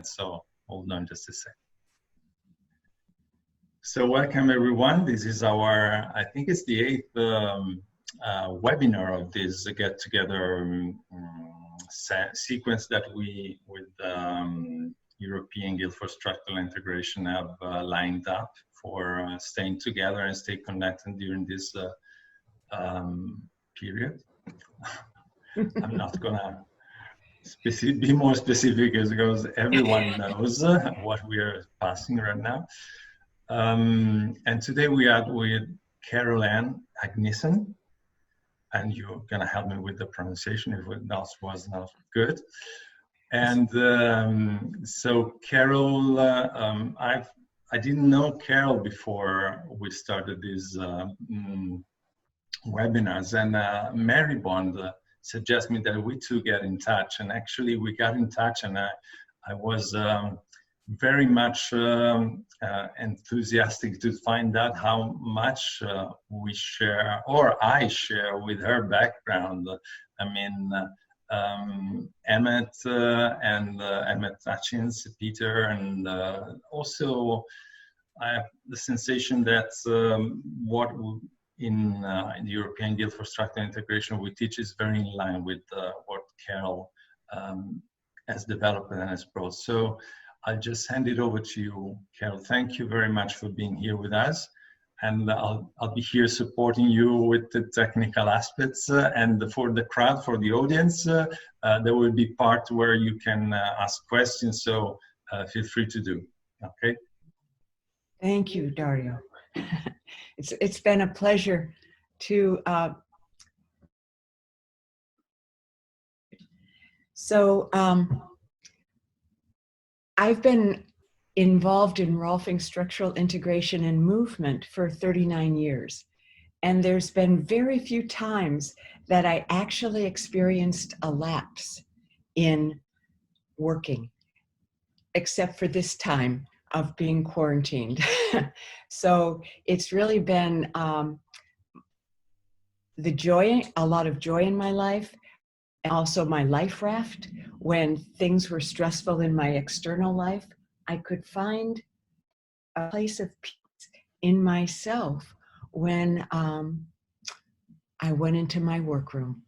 internet, so hold on just a sec. So welcome everyone. This is our, I think it's the 8th webinar of this get-together sequence that we, with European Guild for Structural Integration, have lined up for staying together and stay connected during this period. I'm not gonna be more specific because everyone knows what we are passing right now. And today we are with Carol Ann Agneessens, and you're gonna help me with the pronunciation if it was not good. And so Carol, I didn't know Carol before we started these webinars, and Mary Bond suggested me that we two get in touch, and actually we got in touch, and I was very much enthusiastic to find out how much we share, or I share, with her background. I mean, Emmett and Emmett Hutchins, Peter, and also I have the sensation that what in the European Guild for Structural Integration we teach is very in line with what Carol has developed and has brought. So I'll just hand it over to you, Carol. Thank you very much for being here with us. And I'll be here supporting you with the technical aspects. And for the crowd, for the audience, there will be part where you can ask questions. So feel free to do, okay? Thank you, Dario. It's been a pleasure to I've been involved in Rolfing structural integration and movement for 39 years. And there's been very few times that I actually experienced a lapse in working, except for this time of being quarantined. So it's really been a lot of joy in my life. Also my life raft. When things were stressful in my external life, I could find a place of peace in myself when I went into my workroom.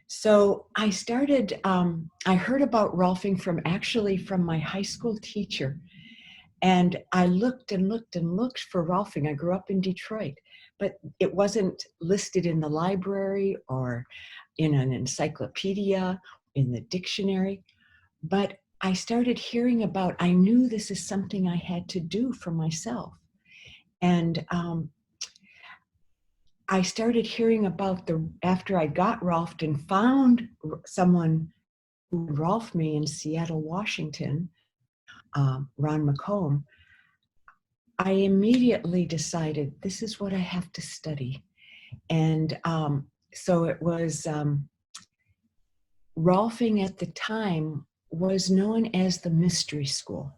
So I started, I heard about Rolfing from my high school teacher. And I looked and looked and looked for Rolfing. I grew up in Detroit, but it wasn't listed in the library or in an encyclopedia, in the dictionary. But I started hearing about, I knew this is something I had to do for myself. And I started hearing about after I got Rolfed and found someone who Rolfed me in Seattle, Washington, Ron McComb, I immediately decided this is what I have to study. And so it was, Rolfing at the time was known as the mystery school.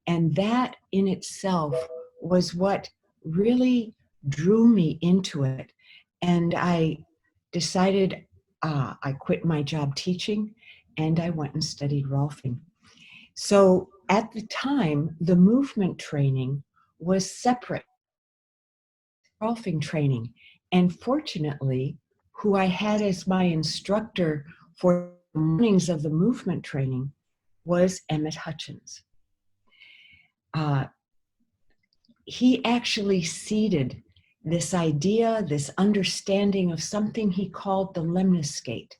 And that in itself was what really drew me into it. And I decided I quit my job teaching and I went and studied Rolfing. So at the time, the movement training was separate from Rolfing training. And fortunately, who I had as my instructor for the mornings of the movement training was Emmett Hutchins. He actually seeded this idea, this understanding of something he called the Lemniscate.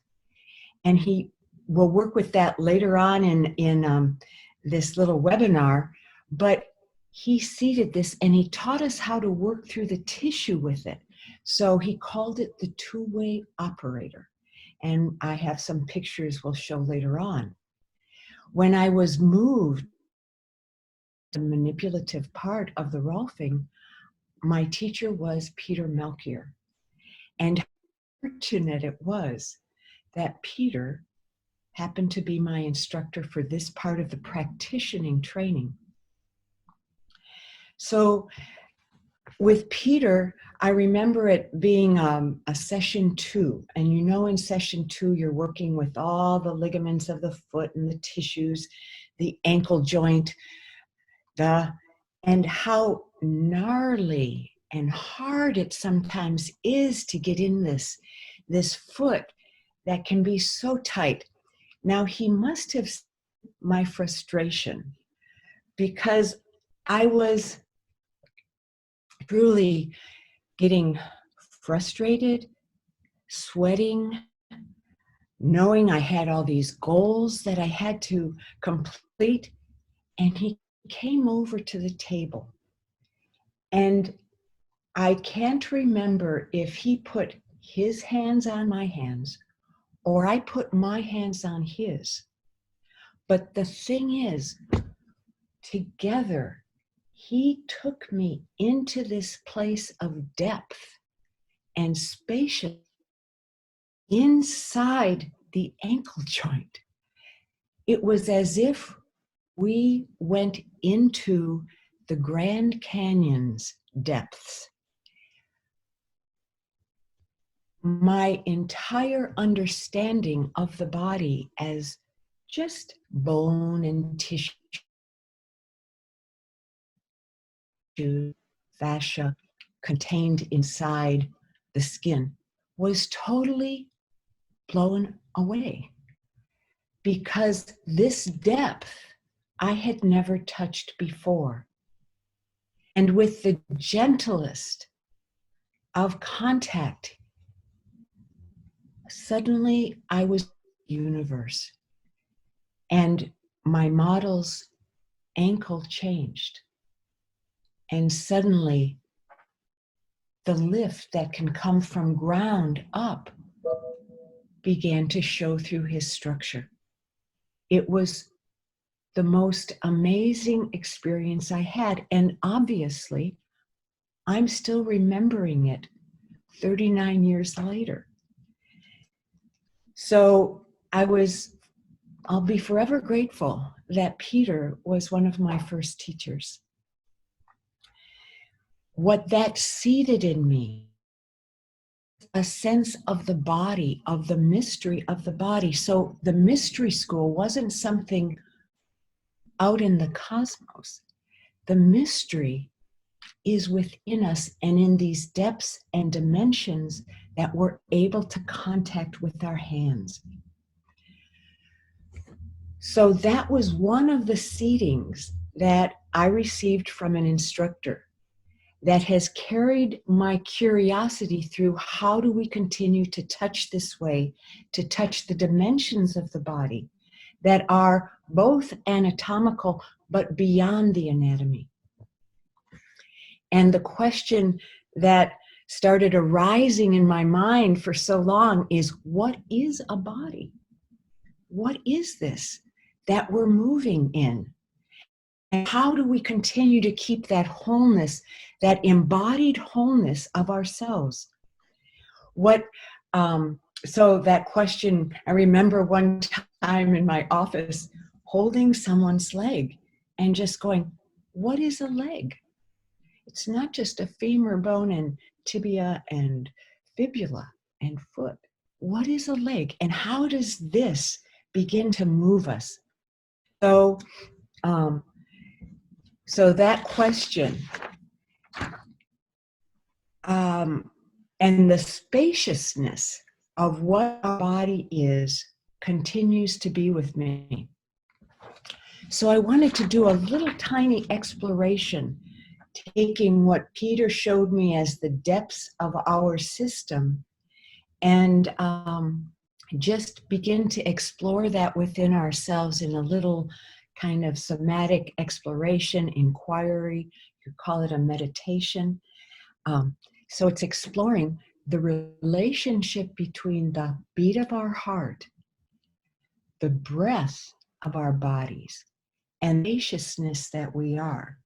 And he will work with that later on in this little webinar, but he seeded this and he taught us how to work through the tissue with it. So he called it the two-way operator. And I have some pictures we'll show later on. When I was moved to the manipulative part of the Rolfing, my teacher was Peter Melchior. And how fortunate it was that Peter happened to be my instructor for this part of the practicing training. So with Peter, I remember it being a session 2. And you know, in session 2, you're working with all the ligaments of the foot and the tissues, the ankle joint, and how gnarly and hard it sometimes is to get in this foot that can be so tight. Now, he must have seen my frustration, because I was truly getting frustrated, sweating, knowing I had all these goals that I had to complete. And he came over to the table. And I can't remember if he put his hands on my hands or I put my hands on his. But the thing is, together, he took me into this place of depth and spacious inside the ankle joint. It was as if we went into the Grand Canyon's depths. My entire understanding of the body as just bone and tissue, fascia contained inside the skin was totally blown away, because this depth I had never touched before. And with the gentlest of contact, suddenly I was in the universe, and my model's ankle changed. And suddenly the lift that can come from ground up began to show through his structure. It was the most amazing experience I had. And obviously, I'm still remembering it 39 years later. So I'll be forever grateful that Peter was one of my first teachers. What that seeded in me, a sense of the body, of the mystery of the body. So the mystery school wasn't something out in the cosmos. The mystery is within us and in these depths and dimensions that we're able to contact with our hands. So that was one of the seedings that I received from an instructor that has carried my curiosity through how do we continue to touch this way, to touch the dimensions of the body that are both anatomical but beyond the anatomy. And the question that started arising in my mind for so long is, what is a body? What is this that we're moving in? And how do we continue to keep that wholeness, that embodied wholeness of ourselves? So that question, I remember one time in my office holding someone's leg and just going, what is a leg? It's not just a femur bone and tibia and fibula and foot. What is a leg? And how does this begin to move us? So that question and the spaciousness of what our body is continues to be with me. So I wanted to do a little tiny exploration, taking what Peter showed me as the depths of our system and just begin to explore that within ourselves in a little kind of somatic exploration, inquiry. You could call it a meditation. So it's exploring the relationship between the beat of our heart, the breath of our bodies, and the spaciousness that we are.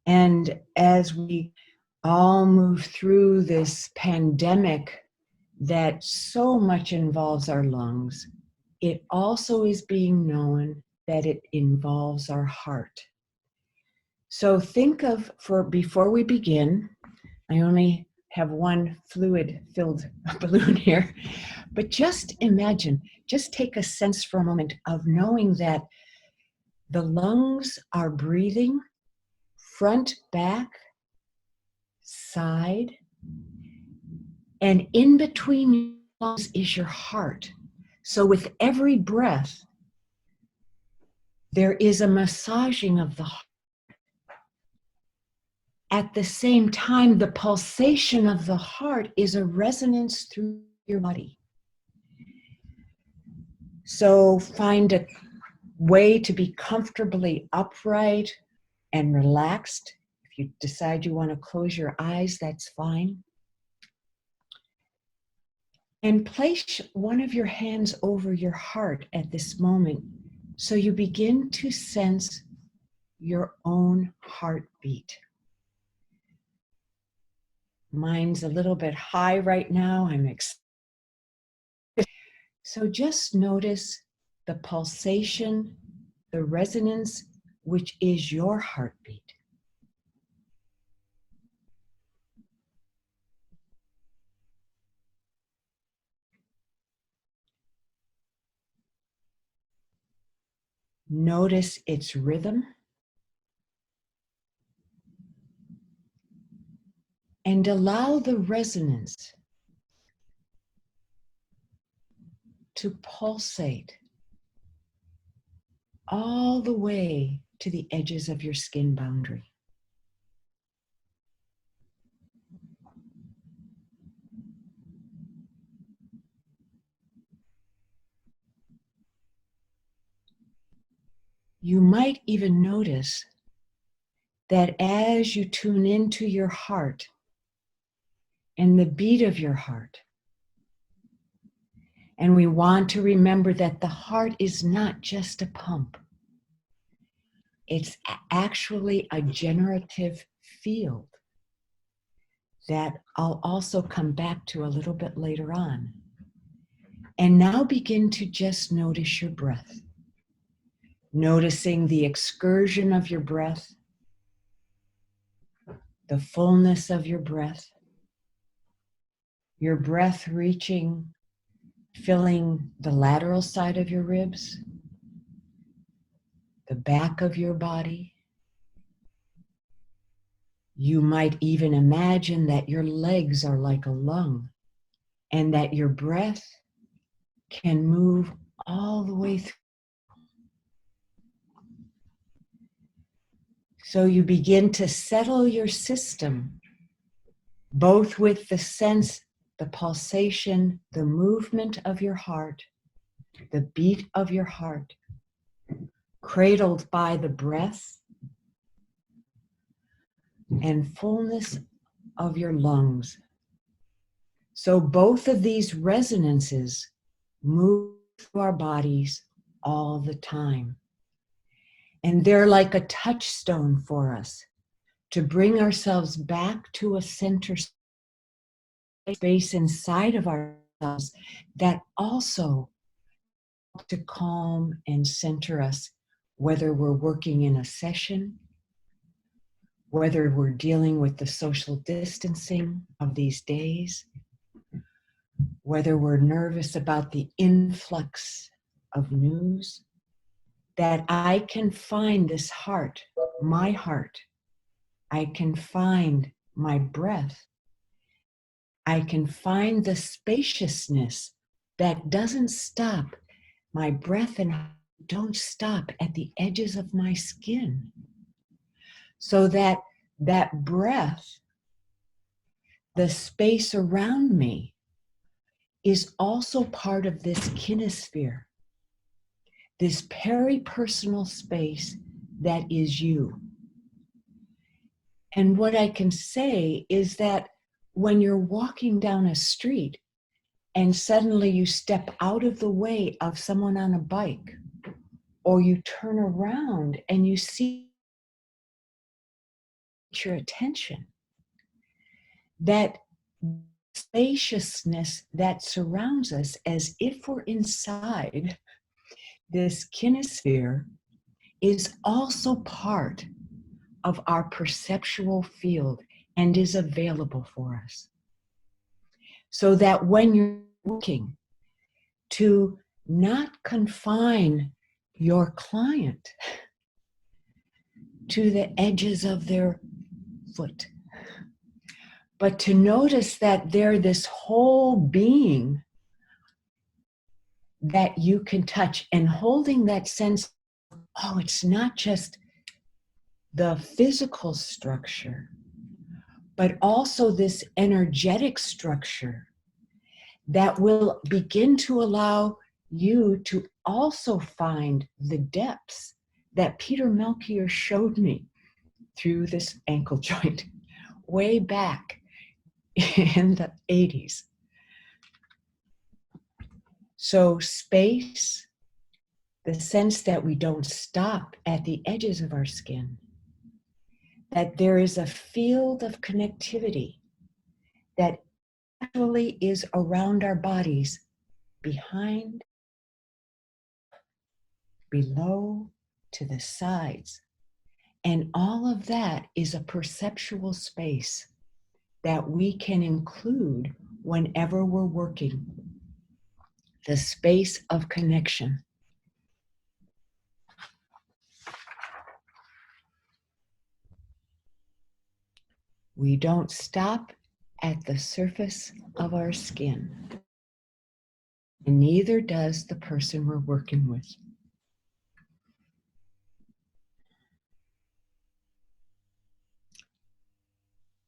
And as we all move through this pandemic that so much involves our lungs, it also is being known that it involves our heart. So think of, before we begin, I only have one fluid-filled balloon here, but just imagine, just take a sense for a moment of knowing that The lungs are breathing front, back, side, and in between your lungs is your heart. So with every breath, there is a massaging of the heart. At the same time, the pulsation of the heart is a resonance through your body. So find a way to be comfortably upright and relaxed. If you decide you want to close your eyes, that's fine. And place one of your hands over your heart at this moment so you begin to sense your own heartbeat. Mine's a little bit high right now. I'm excited. So just notice the pulsation, the resonance, which is your heartbeat. Notice its rhythm. And allow the resonance to pulsate all the way to the edges of your skin boundary. You might even notice that as you tune into your heart and the beat of your heart, and we want to remember that the heart is not just a pump. It's actually a generative field that I'll also come back to a little bit later on. And now begin to just notice your breath. Noticing the excursion of your breath, the fullness of your breath reaching, filling the lateral side of your ribs, the back of your body. You might even imagine that your legs are like a lung and that your breath can move all the way through. So you begin to settle your system, both with the sense, the pulsation, the movement of your heart, the beat of your heart, cradled by the breath and fullness of your lungs. So both of these resonances move through our bodies all the time. And they're like a touchstone for us to bring ourselves back to a center space inside of ourselves that also help to calm and center us, whether we're working in a session, whether we're dealing with the social distancing of these days, whether we're nervous about the influx of news, that I can find this heart, my heart. I can find my breath. I can find the spaciousness that doesn't stop. My breath and heart don't stop at the edges of my skin. So that breath, the space around me, is also part of this kinesphere, this peripersonal space that is you. And what I can say is that when you're walking down a street and suddenly you step out of the way of someone on a bike, or you turn around and you see your attention, that spaciousness that surrounds us as if we're inside this kinesphere is also part of our perceptual field and is available for us. So that when you're looking to not confine your client to the edges of their foot. But to notice that they're this whole being that you can touch, and holding that sense, oh, it's not just the physical structure, but also this energetic structure that will begin to allow you to also find the depths that Peter Melchior showed me through this ankle joint way back in the 80s. So space, the sense that we don't stop at the edges of our skin, that there is a field of connectivity that actually is around our bodies, behind, below, to the sides. And all of that is a perceptual space that we can include whenever we're working. The space of connection. We don't stop at the surface of our skin, and neither does the person we're working with.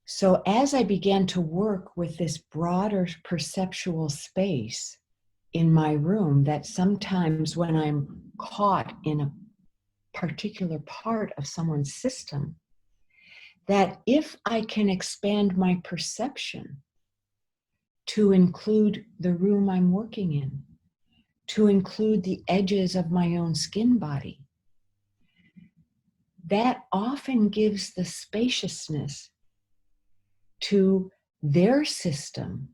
So as I began to work with this broader perceptual space in my room, that sometimes when I'm caught in a particular part of someone's system, that if I can expand my perception to include the room I'm working in, to include the edges of my own skin body, that often gives the spaciousness to their system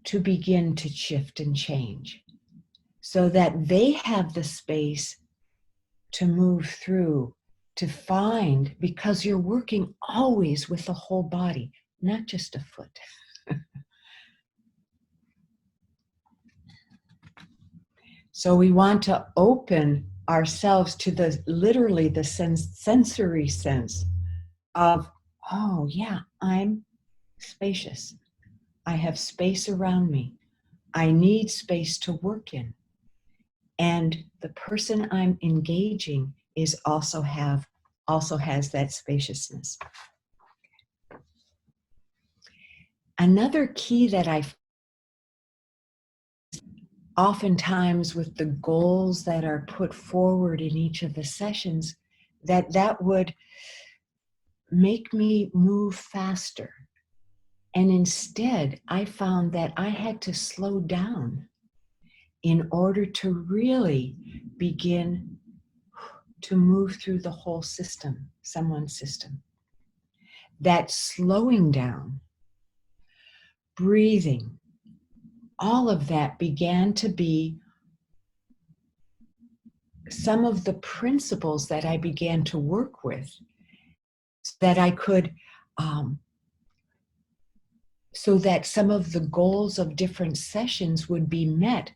to begin to shift and change, so that they have the space to move through, to find, because you're working always with the whole body, not just a foot. So we want to open ourselves to the literally the sensory sense of, oh yeah, I'm spacious. I have space around me. I need space to work in. And the person I'm engaging is also has that spaciousness. Another key that I oftentimes with the goals that are put forward in each of the sessions, that would make me move faster. And instead, I found that I had to slow down in order to really begin to move through the whole system, someone's system. That slowing down, breathing, all of that began to be some of the principles that I began to work with, that I could, so that some of the goals of different sessions would be met,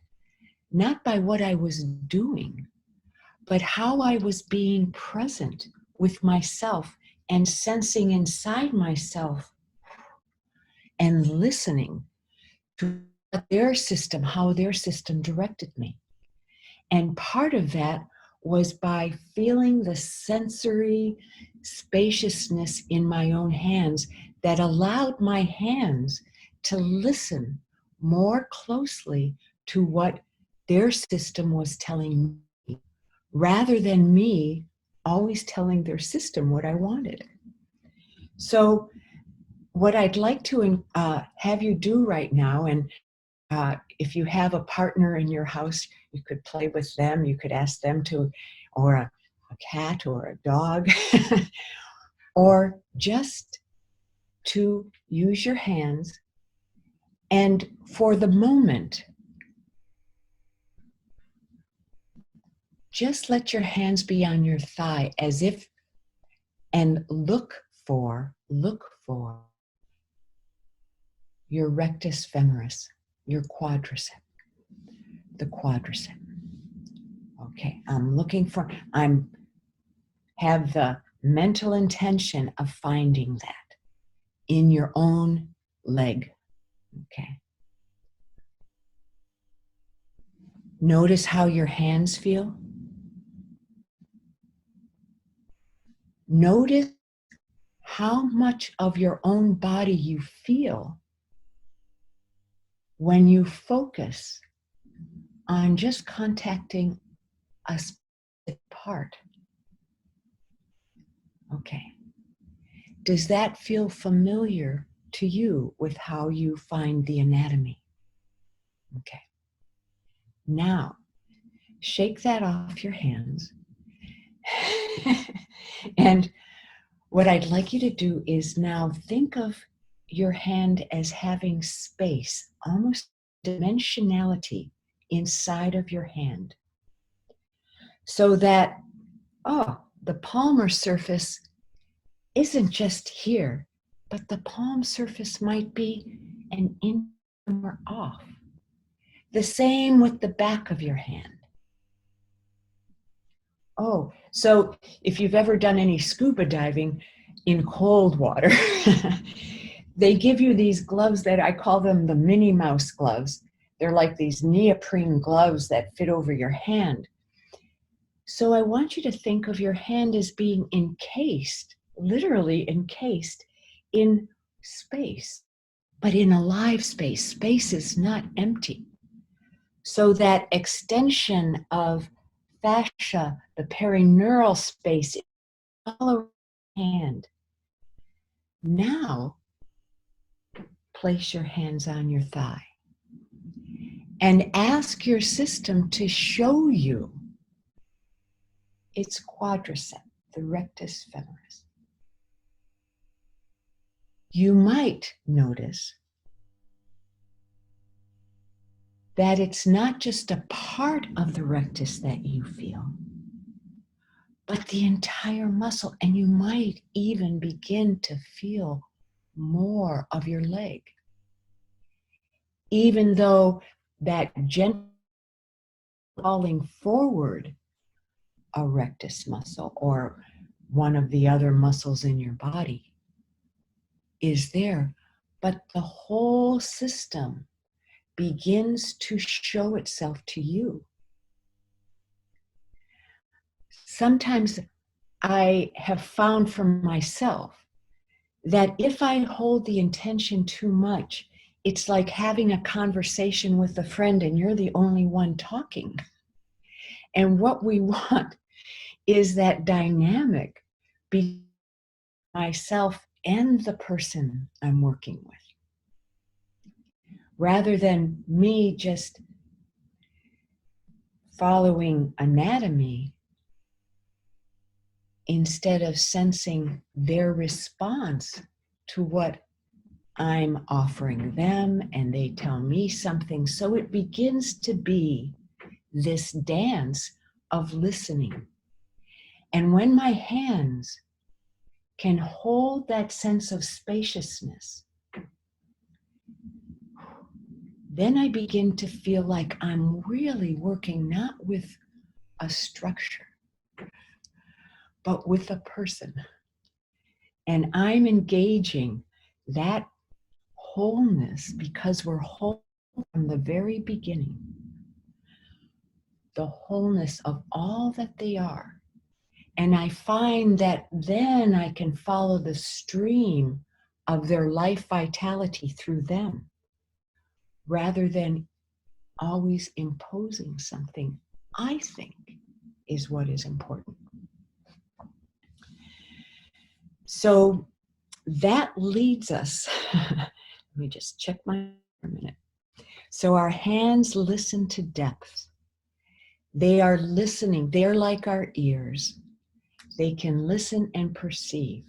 not by what I was doing, but how I was being present with myself and sensing inside myself and listening to their system, how their system directed me. And part of that was by feeling the sensory spaciousness in my own hands that allowed my hands to listen more closely to what their system was telling me, rather than me always telling their system what I wanted. So what I'd like to have you do right now, and if you have a partner in your house, you could play with them, you could ask them to, or a cat or a dog, or just to use your hands, and for the moment, just let your hands be on your thigh as if, and look for your rectus femoris, your quadricep, the quadricep. Okay, I'm have the mental intention of finding that in your own leg. Okay. Notice how your hands feel. Notice how much of your own body you feel when you focus on just contacting a specific part. Okay. Does that feel familiar to you with how you find the anatomy? Okay. Now, shake that off your hands. And what I'd like you to do is now think of your hand as having space, almost dimensionality inside of your hand. So that, the palmar surface isn't just here, but the palm surface might be an inch or off. The same with the back of your hand. Oh, so if you've ever done any scuba diving in cold water, they give you these gloves that I call them the Minnie Mouse gloves. They're like these neoprene gloves that fit over your hand. So I want you to think of your hand as being encased, literally encased in space, but in a live space. Space is not empty. So that extension of fascia, the perineural space, all around the hand. Now, place your hands on your thigh and ask your system to show you its quadricep, the rectus femoris. You might notice that it's not just a part of the rectus that you feel, but the entire muscle, and you might even begin to feel more of your leg. Even though that gentle falling forward a rectus muscle or one of the other muscles in your body is there, but the whole system begins to show itself to you. Sometimes I have found for myself that if I hold the intention too much, it's like having a conversation with a friend and you're the only one talking. And what we want is that dynamic between myself and the person I'm working with, rather than me just following anatomy instead of sensing their response to what I'm offering them, and they tell me something. So it begins to be this dance of listening. And when my hands can hold that sense of spaciousness, then I begin to feel like I'm really working not with a structure, but with a person. And I'm engaging that wholeness because we're whole from the very beginning. The wholeness of all that they are. And I find that then I can follow the stream of their life vitality through them, rather than always imposing something I think is what is important. So that leads us, let me just check my for a minute. So our hands listen to depth. They are listening, they're like our ears. They can listen and perceive.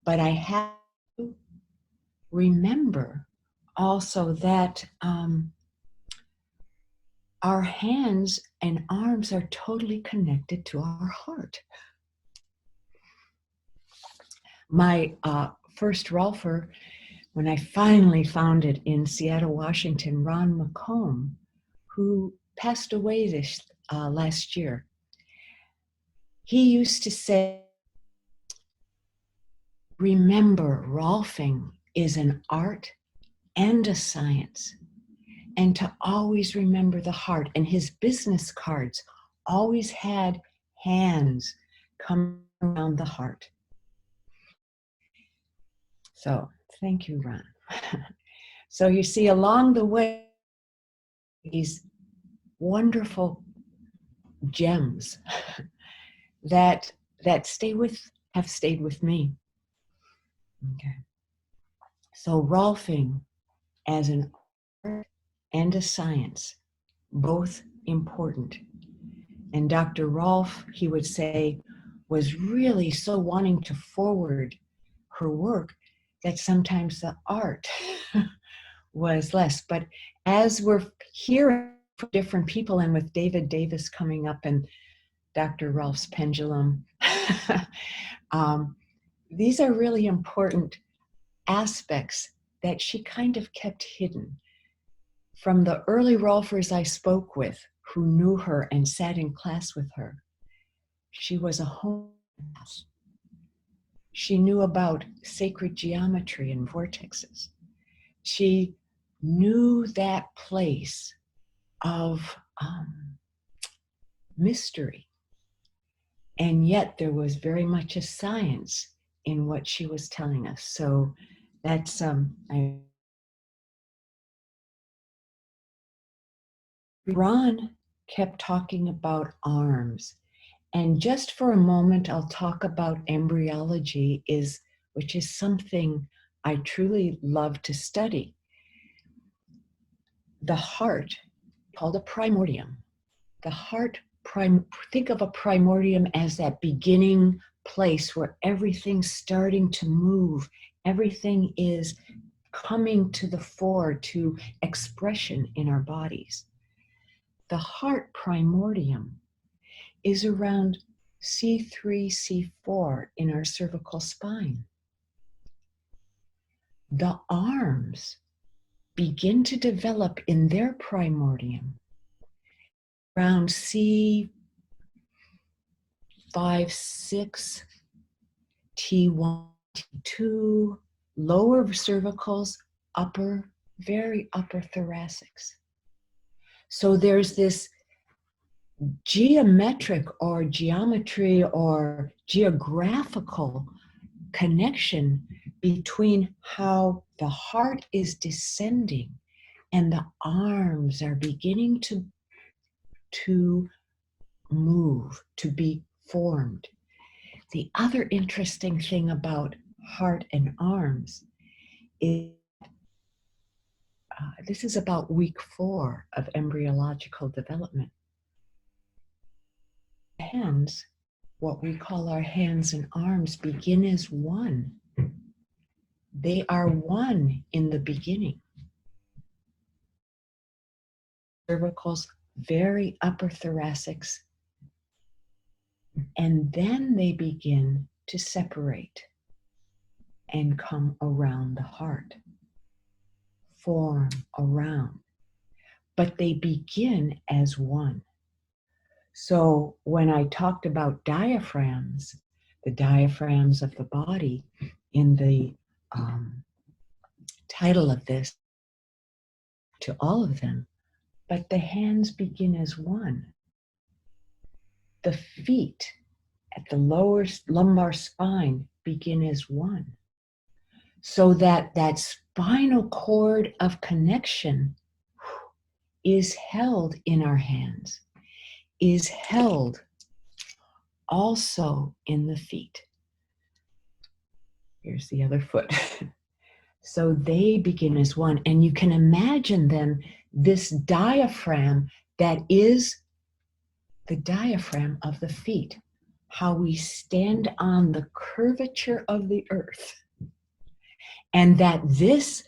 But I have to remember also that our hands and arms are totally connected to our heart. My first Rolfer, when I finally found it in Seattle, Washington, Ron McComb, who passed away this last year. He used to say, remember, Rolfing is an art and a science, and to always remember the heart. And his business cards always had hands coming around the heart. So thank you, Ron. So you see along the way, these wonderful gems that have stayed with me. Okay. So Rolfing as an art and a science, both important. And Dr. Rolf, he would say, was really so wanting to forward her work that sometimes the art was less. But as we're hearing from different people, and with David Davis coming up and Dr. Rolf's pendulum, these are really important aspects that she kind of kept hidden. From the early Rolfers I spoke with, who knew her and sat in class with her, she was a homeopath. She knew about sacred geometry and vortexes. She knew that place of mystery. And yet there was very much a science in what she was telling us. So that's, Ron kept talking about arms. And just for a moment, I'll talk about embryology, which is something I truly love to study. The heart, called a primordium. The heart, think of a primordium as that beginning place where everything's starting to move. Everything is coming to the fore, to expression in our bodies. The heart primordium is around C3, C4 in our cervical spine. The arms begin to develop in their primordium around C5, 6, T1, T2, lower cervicals, very upper thoracics. So there's this geometric or geometry or geographical connection between how the heart is descending and the arms are beginning to move, to be formed. The other interesting thing about heart and arms is this is about week 4 of embryological development. Hands, what we call our hands and arms, begin as one. They are one in the beginning. Cervicals, very upper thoracics, and then they begin to separate and come around the heart, form around, but they begin as one. So when I talked about diaphragms, the diaphragms of the body, in the title of this, to all of them, but the hands begin as one. The feet at the lower lumbar spine begin as one. So that spinal cord of connection is held in our hands, is held also in the feet. Here's the other foot. So they begin as one. And you can imagine then this diaphragm that is the diaphragm of the feet, how we stand on the curvature of the earth. And that this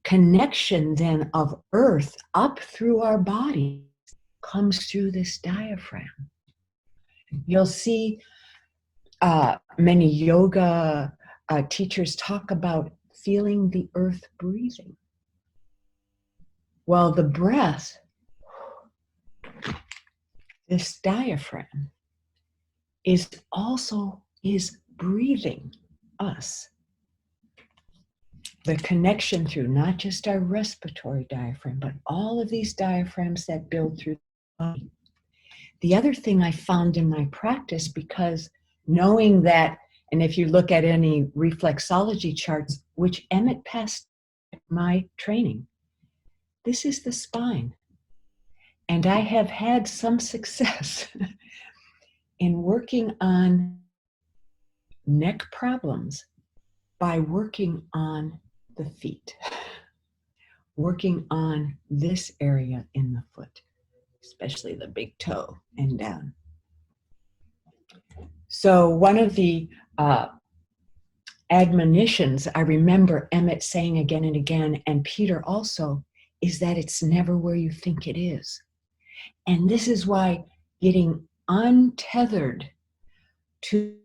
connection then of earth up through our body comes through this diaphragm. You'll see many yoga teachers talk about feeling the earth breathing. Well, the breath, this diaphragm, is breathing us. The connection through not just our respiratory diaphragm, but all of these diaphragms that build through the body. The other thing I found in my practice, because knowing that, and if you look at any reflexology charts, which Emmett passed my training, this is the spine. And I have had some success in working on neck problems by working on the feet, working on this area in the foot, especially the big toe and down. So one of the admonitions I remember Emmett saying again and again, and Peter also, is that it's never where you think it is. And this is why getting untethered to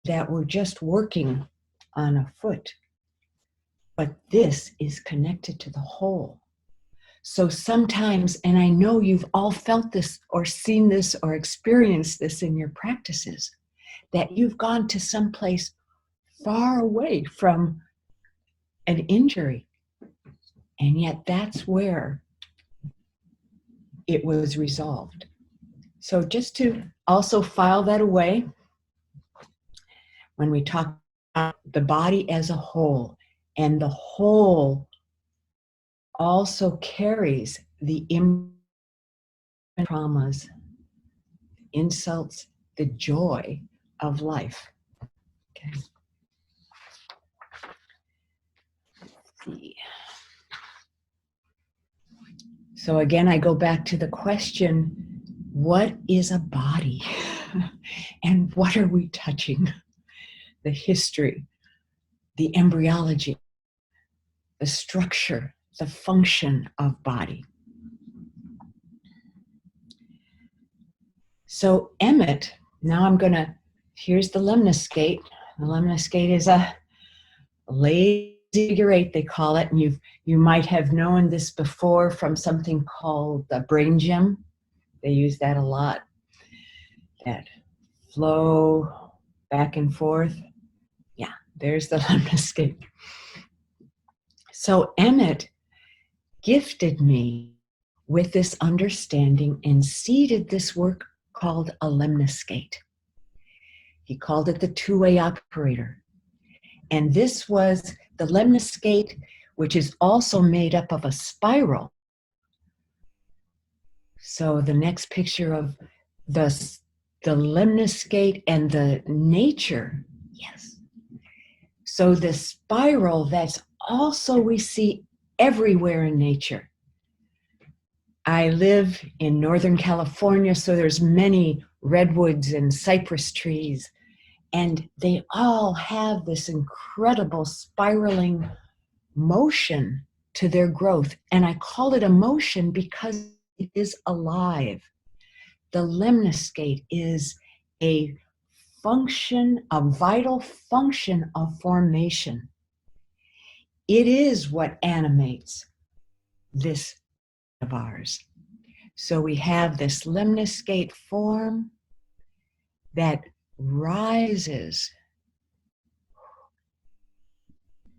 that we're just working on a foot, but this is connected to the whole. So sometimes, and I know you've all felt this or seen this or experienced this in your practices, that you've gone to some place far away from an injury, and yet that's where it was resolved. So just to also file that away, when we talk about the body as a whole, and the whole also carries the traumas, insults, the joy of life. Okay. Let's see. So again, I go back to the question, what is a body? And what are we touching? The history, the embryology, the structure, the function of body. So Emmett, now here's the lemniscate. The lemniscate is a lazy figure eight, they call it, and you might have known this before from something called the brain gym. They use that a lot. That flow back and forth. Yeah, there's the lemniscate. So Emmett gifted me with this understanding and seeded this work called a lemniscate. He called it the two-way operator. And this was the lemniscate, which is also made up of a spiral. So the next picture of the lemniscate and the nature, yes. So the spiral that's also we see everywhere in nature. I live in Northern California, so there's many redwoods and cypress trees, and they all have this incredible spiraling motion to their growth. And I call it a motion because it is alive. The lemniscate is a function, a vital function of formation. It is what animates this of ours. So we have this lemniscate form that rises.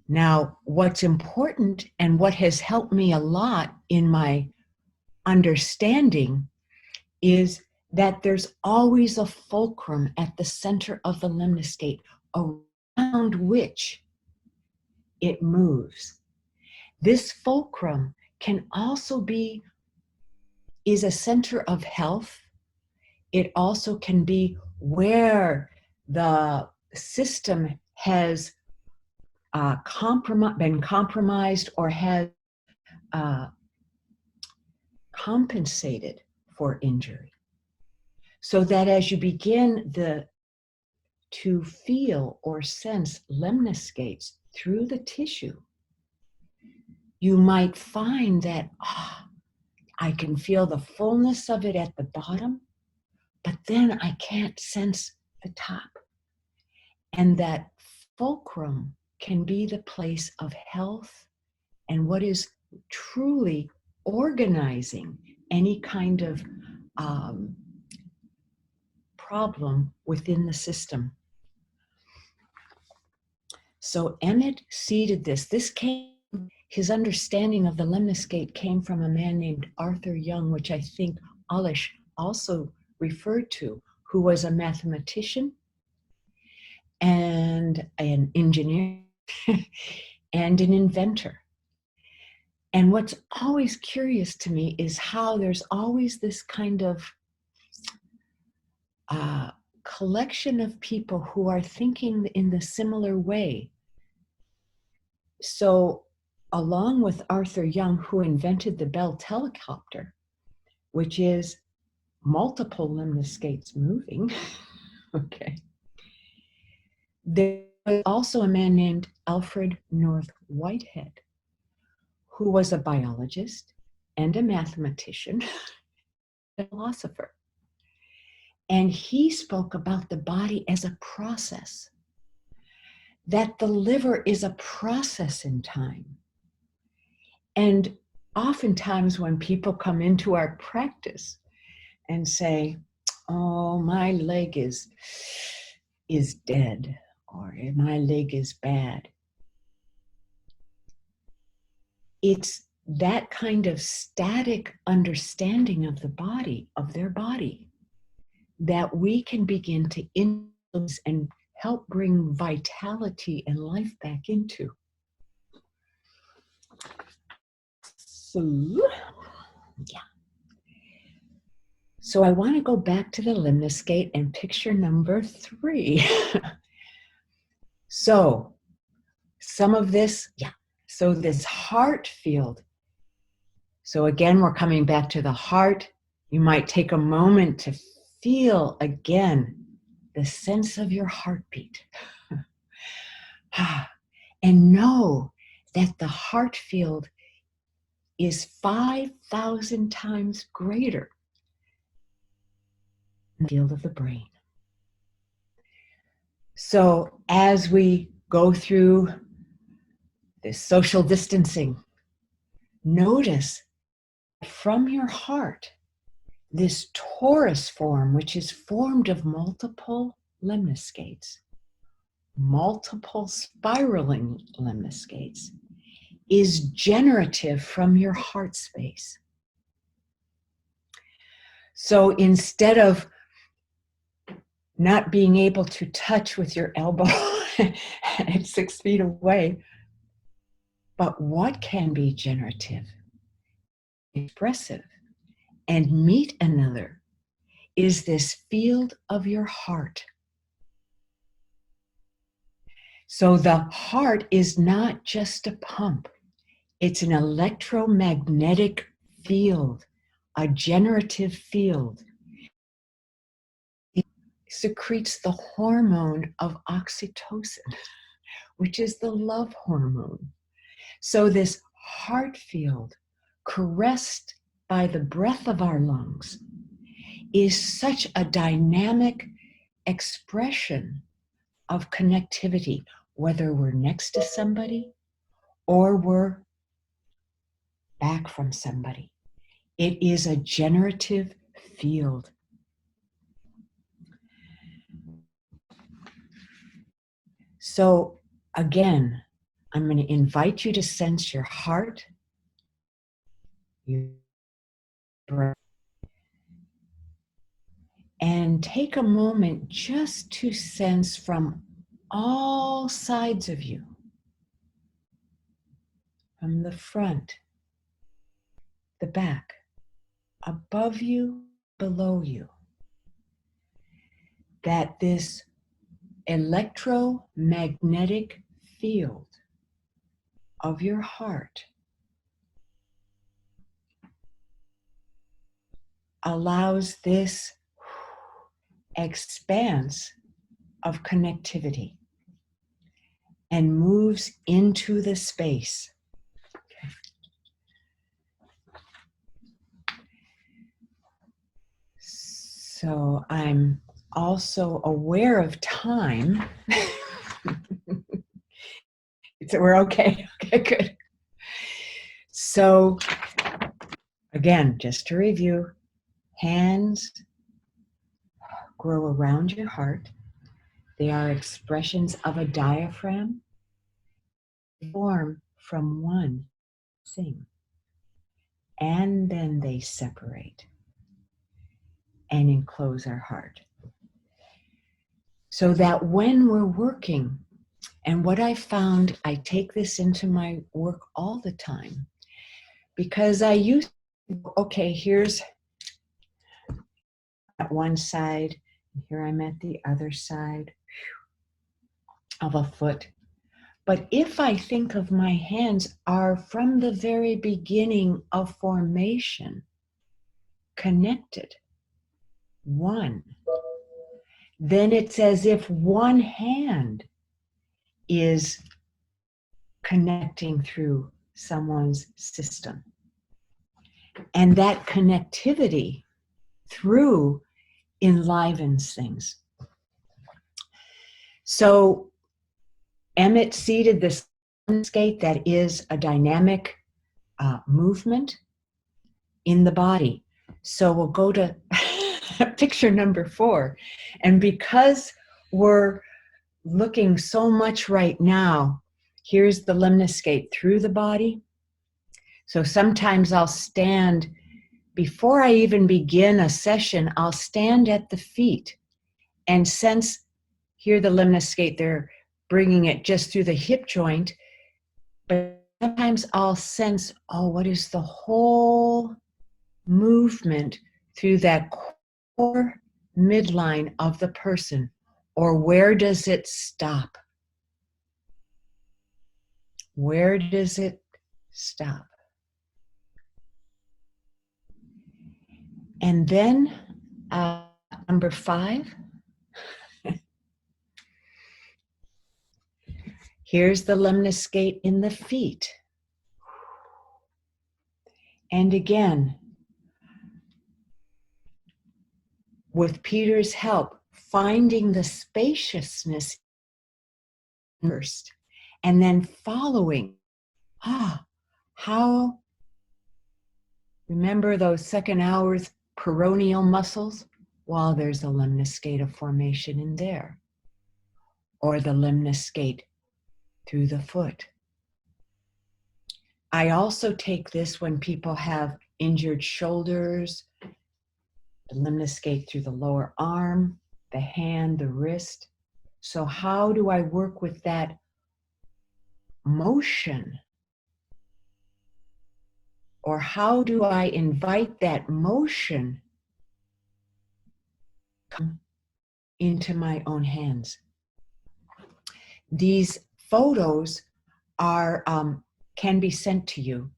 Now, what's important and what has helped me a lot in my understanding is that there's always a fulcrum at the center of the lemniscate around which it moves. This fulcrum can also is a center of health. It also can be where the system has been compromised or has compensated for injury. So that as you begin to feel or sense lemniscates through the tissue, you might find that I can feel the fullness of it at the bottom, but then I can't sense the top. And that fulcrum can be the place of health and what is truly organizing any kind of problem within the system. So Emmett seeded this. His understanding of the lemniscate came from a man named Arthur Young, which I think Alish also referred to, who was a mathematician and an engineer and an inventor. And what's always curious to me is how there's always this kind of collection of people who are thinking in the similar way. So along with Arthur Young, who invented the Bell telecopter, which is multiple lemniscates moving, okay, there was also a man named Alfred North Whitehead, who was a biologist and a mathematician, a philosopher. And he spoke about the body as a process, that the liver is a process in time. And oftentimes when people come into our practice and say, oh, my leg is dead, or my leg is bad, it's that kind of static understanding of the body, of their body, that we can begin to influence and help bring vitality and life back into. So, yeah. So I want to go back to the lemniscate and picture number 3. So some of this, so this heart field. So again, we're coming back to the heart. You might take a moment to feel again the sense of your heartbeat. And know that the heart field is 5,000 times greater than the field of the brain. So as we go through this social distancing, notice from your heart this torus form, which is formed of multiple lemniscates, multiple spiraling lemniscates, is generative from your heart space. So instead of not being able to touch with your elbow at 6 feet away, but what can be generative, expressive, and meet another is this field of your heart. So the heart is not just a pump, it's an electromagnetic field, a generative field. It secretes the hormone of oxytocin, which is the love hormone. So this heart field, caressed by the breath of our lungs, is such a dynamic expression of connectivity, whether we're next to somebody or we're back from somebody. It is a generative field. So again, I'm going to invite you to sense your heart, your breath, and take a moment just to sense from all sides of you, from the front, the back, above you, below you, that this electromagnetic field of your heart allows this expanse of connectivity and moves into the space. Okay. So I'm also aware of time. So we're okay. Okay, good. So again, just to review, hands grow around your heart. They are expressions of a diaphragm, form from one thing, and then they separate and enclose our heart. So that when we're working, and what I found, I take this into my work all the time, because I used, okay, here's at one side, and here I'm at the other side of a foot. But if I think of my hands are from the very beginning of formation, connected, one, then it's as if one hand is connecting through someone's system. And that connectivity through enlivens things. So Emmett seeded this lemniscate that is a dynamic movement in the body. So we'll go to picture number 4. And because we're looking so much right now, here's the lemniscate through the body. So sometimes I'll stand, before I even begin a session, I'll stand at the feet and sense, hear the lemniscate, they're bringing it just through the hip joint. But sometimes I'll sense, oh, what is the whole movement through that core midline of the person, or where does it stop? Where does it stop? And then number 5, here's the lemniscate in the feet. And again, with Peter's help, finding the spaciousness first, and then following. How, remember those second hours peroneal muscles? Well, there's a lemniscate of formation in there. Or the lemniscate through the foot. I also take this when people have injured shoulders, the lemniscate through the lower arm, the hand, the wrist. So how do I work with that motion? Or how do I invite that motion come into my own hands? These photos are can be sent to you,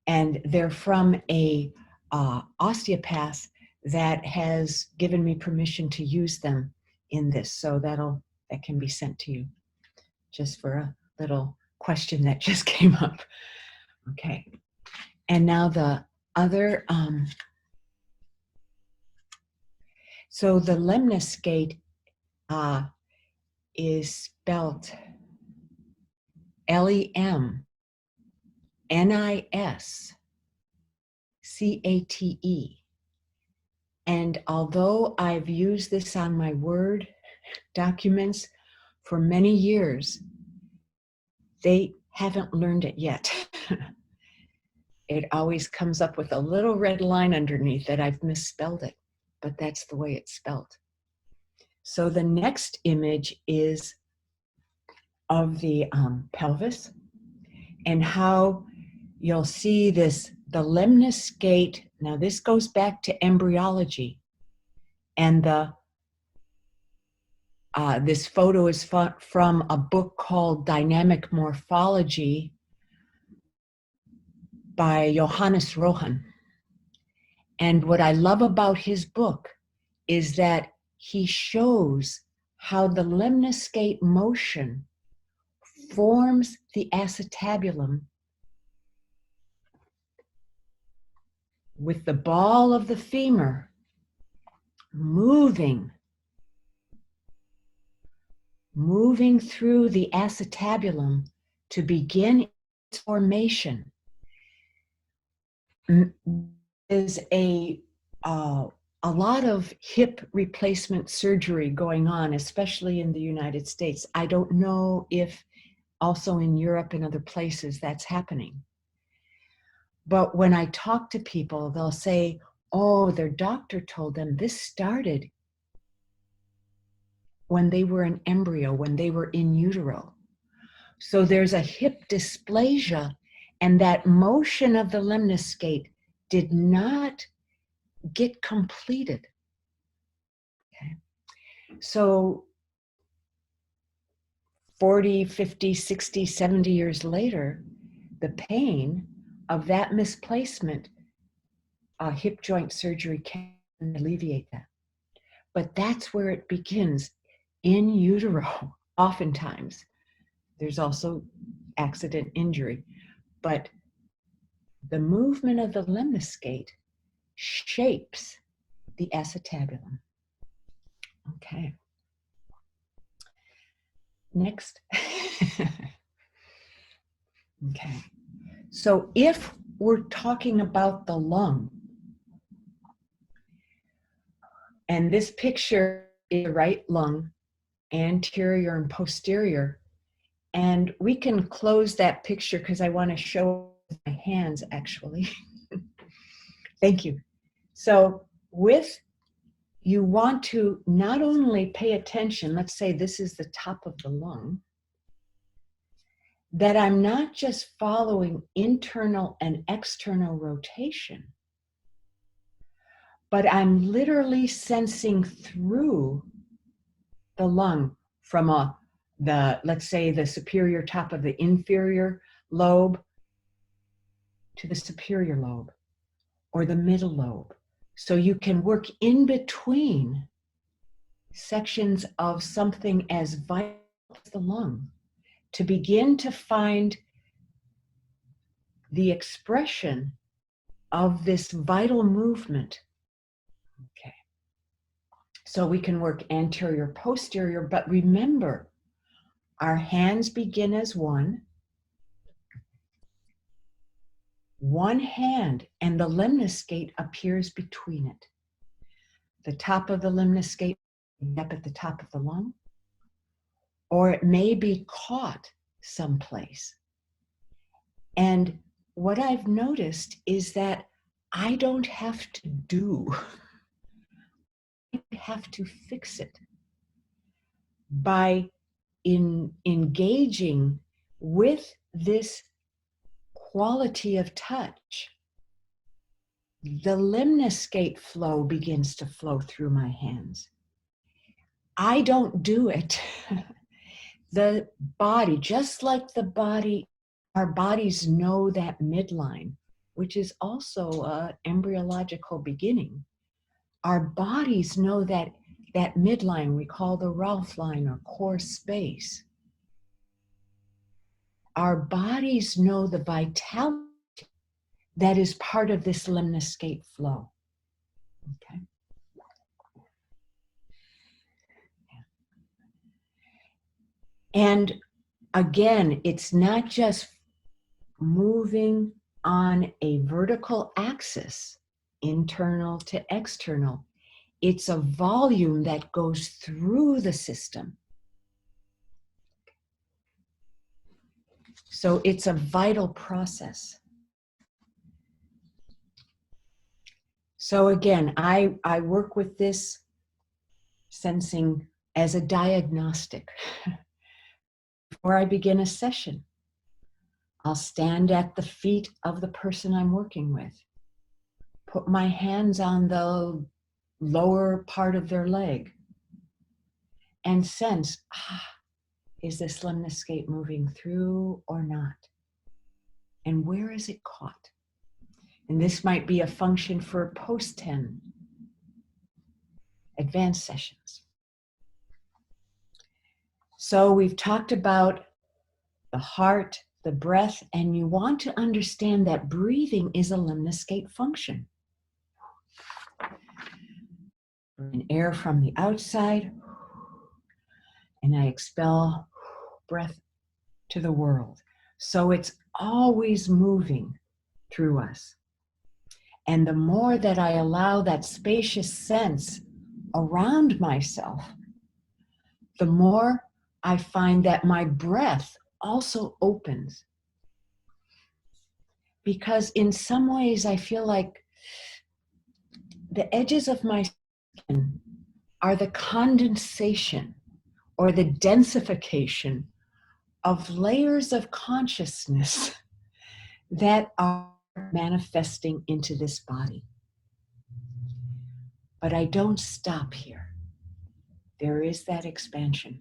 and they're from a osteopath that has given me permission to use them in this. So that can be sent to you, just for a little question that just came up. Okay. And now the other, so the lemniscate is spelt Lemniscate. And although I've used this on my Word documents for many years, they haven't learned it yet. It always comes up with a little red line underneath that I've misspelled it, but that's the way it's spelled. So the next image is of the pelvis, and how you'll see this, the lemniscate. Now this goes back to embryology, and this photo is from a book called Dynamic Morphology by Johannes Rohan. And what I love about his book is that he shows how the lemniscate motion forms the acetabulum with the ball of the femur moving through the acetabulum to begin its formation. Is a a lot of hip replacement surgery going on, especially in the United States. I don't know if also in Europe and other places that's happening. But when I talk to people, they'll say, oh, their doctor told them this started when they were an embryo, when they were in utero. So there's a hip dysplasia, and that motion of the lemniscate did not get completed. Okay. So 40, 50, 60, 70 years later, the pain of that misplacement, hip joint surgery can alleviate that. But that's where it begins, in utero, oftentimes. There's also accident injury, but the movement of the lemniscate shapes the acetabulum. Okay. Next. Okay. So if we're talking about the lung, and this picture is the right lung, anterior and posterior, and we can close that picture because I want to show my hands actually. Thank you. So you want to not only pay attention, let's say this is the top of the lung, that I'm not just following internal and external rotation, but I'm literally sensing through the lung from let's say the superior top of the inferior lobe to the superior lobe or the middle lobe. So you can work in between sections of something as vital as the lung to begin to find the expression of this vital movement. Okay. So we can work anterior, posterior, but remember, our hands begin as one hand, and the lemniscate appears between it. The top of the lemniscate up at the top of the lung, or it may be caught someplace. And what I've noticed is that I don't have to do, I have to fix it by engaging with this quality of touch. The lemniscate flow begins to flow through my hands. I don't do it. The body, just like the body, our bodies know that midline, which is also an embryological beginning. Our bodies know that midline we call the Ralph line or core space. Our bodies know the vitality that is part of this lemniscate flow. Okay. And again, it's not just moving on a vertical axis, internal to external. It's a volume that goes through the system. So it's a vital process. So again, I work with this sensing as a diagnostic. Before I begin a session, I'll stand at the feet of the person I'm working with, put my hands on the lower part of their leg, and sense, is this lemniscate moving through or not? And where is it caught? And this might be a function for post-10 advanced sessions. So we've talked about the heart, the breath, and you want to understand that breathing is a lemniscate function. Bring air from the outside, and I expel breath to the world. So it's always moving through us. And the more that I allow that spacious sense around myself, the more I find that my breath also opens. Because in some ways, I feel like the edges of my skin are the condensation or the densification of layers of consciousness that are manifesting into this body. But I don't stop here. There is that expansion.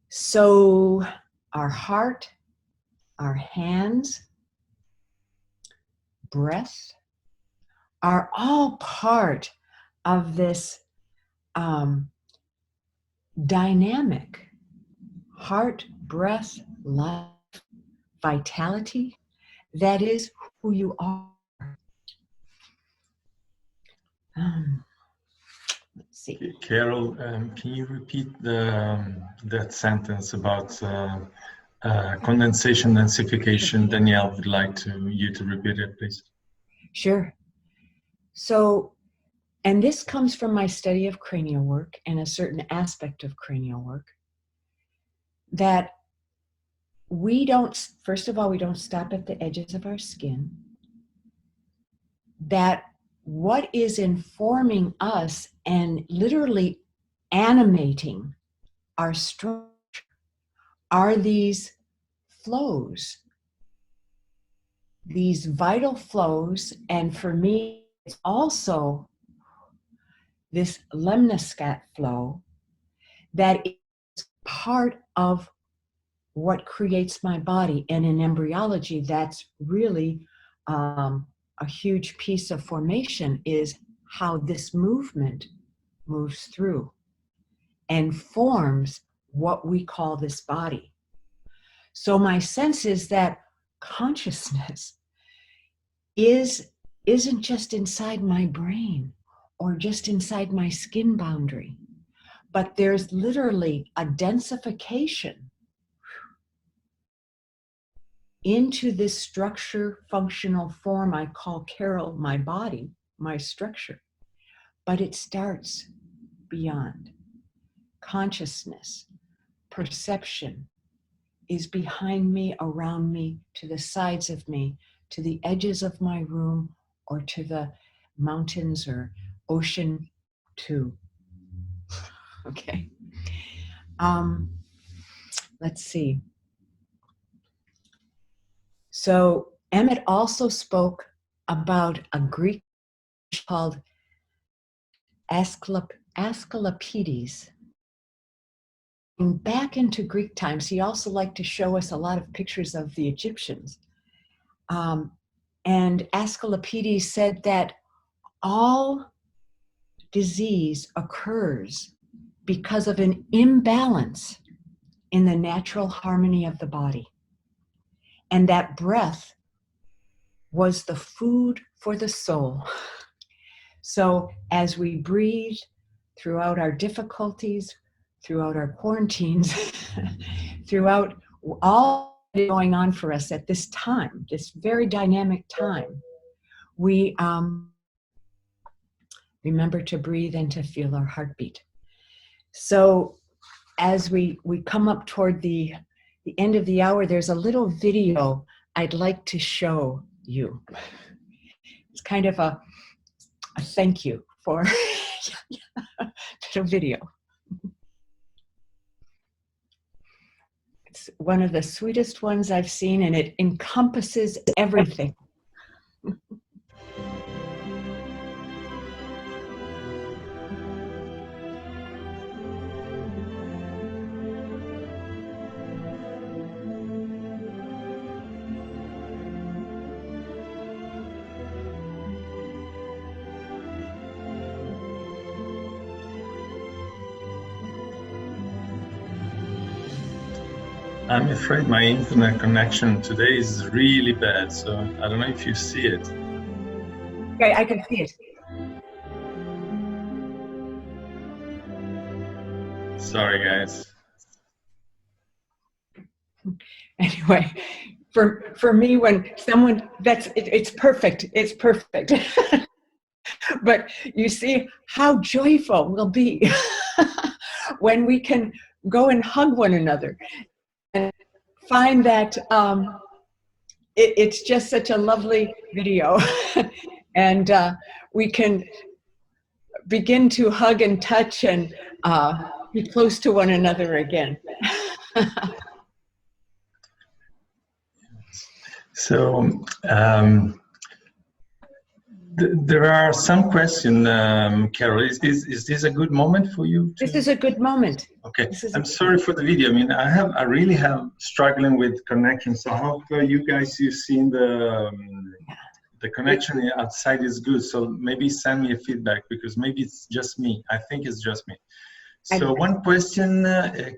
So our heart, our hands, breath are all part of this dynamic heart, breath, life, vitality that is who you are. Let's see. Carol, can you repeat that sentence about condensation densification? Danielle would like you to repeat it, please. Sure. So, and this comes from my study of cranial work and a certain aspect of cranial work, that we don't, first of all, we don't stop at the edges of our skin. That what is informing us and literally animating our structure are these flows, these vital flows. And for me, it's also this Lemniscate flow that is part of what creates my body. And in embryology, that's really a huge piece of formation, is how this movement moves through and forms what we call this body. So my sense is that consciousness isn't just inside my brain or just inside my skin boundary, but there's literally a densification into this structure, functional form I call Carol, my body, my structure. But it starts beyond. Consciousness, perception is behind me, around me, to the sides of me, to the edges of my room, or to the mountains or ocean too. Okay. Let's see. So Emmett also spoke about a Greek called Asclepiades. And back into Greek times, he also liked to show us a lot of pictures of the Egyptians. And Asclepiades said that all disease occurs because of an imbalance in the natural harmony of the body. And that breath was the food for the soul. So as we breathe throughout our difficulties, throughout our quarantines, throughout all going on for us at this time, this very dynamic time, we remember to breathe and to feel our heartbeat. So as we come up toward the end of the hour, there's a little video I'd like to show you. It's kind of a thank you for a little video. It's one of the sweetest ones I've seen, and it encompasses everything. I'm afraid my internet connection today is really bad, so I don't know if you see it. Okay, I can see it. Sorry, guys. Anyway, for me, when someone it's perfect. It's perfect. But you see how joyful we'll be when we can go and hug one another and find that it's just such a lovely video. And we can begin to hug and touch and be close to one another again. So there are some questions, Carol. Is this a good moment for you? This is a good moment. Okay. I'm sorry for the video. I mean, I really have struggling with connection. So I hope you guys, you've seen the connection outside is good. So maybe send me a feedback, because maybe it's just me. I think it's just me. So one question,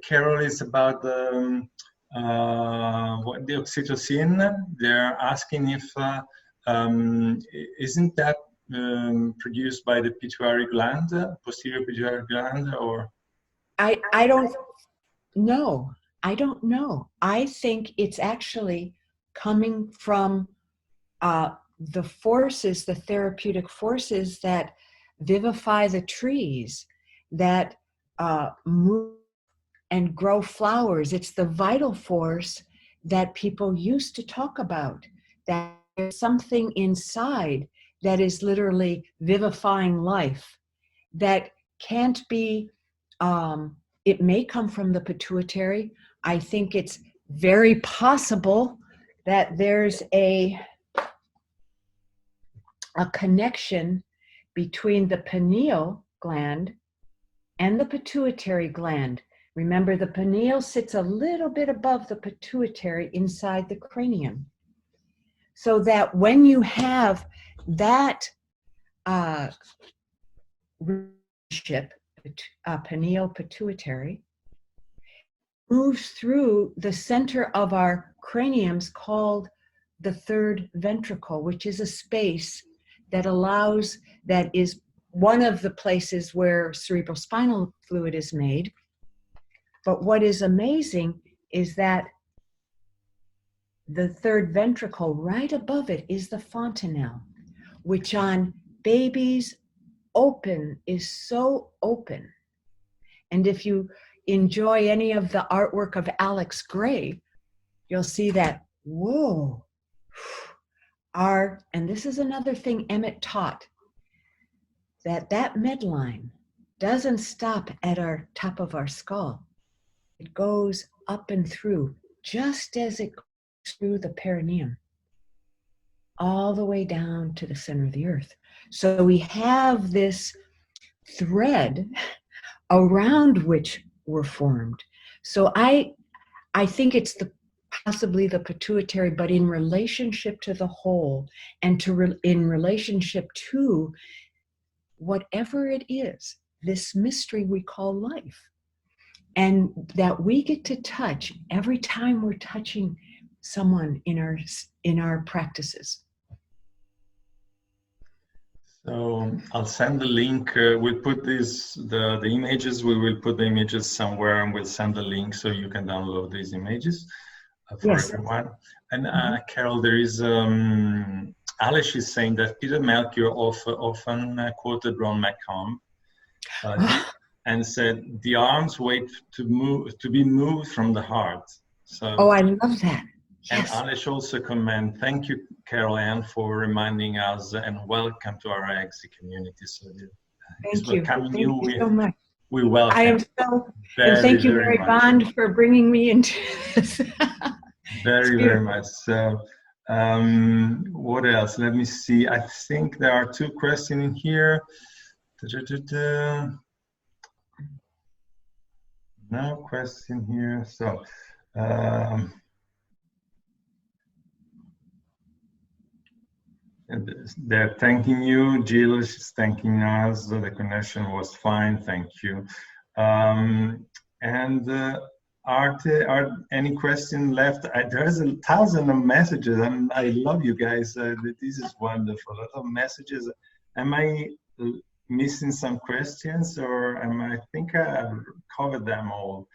Carol, is about the oxytocin. They're asking if isn't that produced by the pituitary gland, posterior pituitary gland, or? I don't know. I don't know. I think it's actually coming from the forces, the therapeutic forces that vivify the trees, that move and grow flowers. It's the vital force that people used to talk about, that there's something inside that is literally vivifying life, that can't be, it may come from the pituitary. I think it's very possible that there's a connection between the pineal gland and the pituitary gland. Remember, the pineal sits a little bit above the pituitary inside the cranium. So that when you have that relationship, pineal pituitary, moves through the center of our craniums called the third ventricle, which is a space that allows, that is one of the places where cerebrospinal fluid is made. But what is amazing is that the third ventricle, right above it, is the fontanelle, which on babies is so open. And if you enjoy any of the artwork of Alex Gray, you'll see that, whoa, and this is another thing Emmett taught, that midline doesn't stop at our top of our skull. It goes up and through, just as it goes through the perineum, all the way down to the center of the earth. So we have this thread around which we're formed. So I think it's possibly the pituitary, but in relationship to the whole, and in relationship to whatever it is, this mystery we call life. And that we get to touch every time we're touching someone in our practices. So I'll send the link. We'll put the images. We will put the images somewhere, and we'll send the link so you can download these images for everyone. And Carol, there is Alice is saying that Peter Melchior often quoted Ron McComb. And said, the arms wait to be moved from the heart. So, oh, I love that. Yes. And Alice also comment, thank you, Carol Ann, for reminding us, and welcome to our AXI community. So thank you. Thank you so much. We welcome. I am so, and thank you, Mary Bond, for bringing me into this. Very much. So, what else? Let me see. I think there are two questions in here. No question here. So they're thanking you. Jill is thanking us. The connection was fine. Thank you. And are any question left? There's 1,000 of messages, and I love you guys. This is wonderful. A lot of messages. Am I missing some questions, or I think I've covered them all?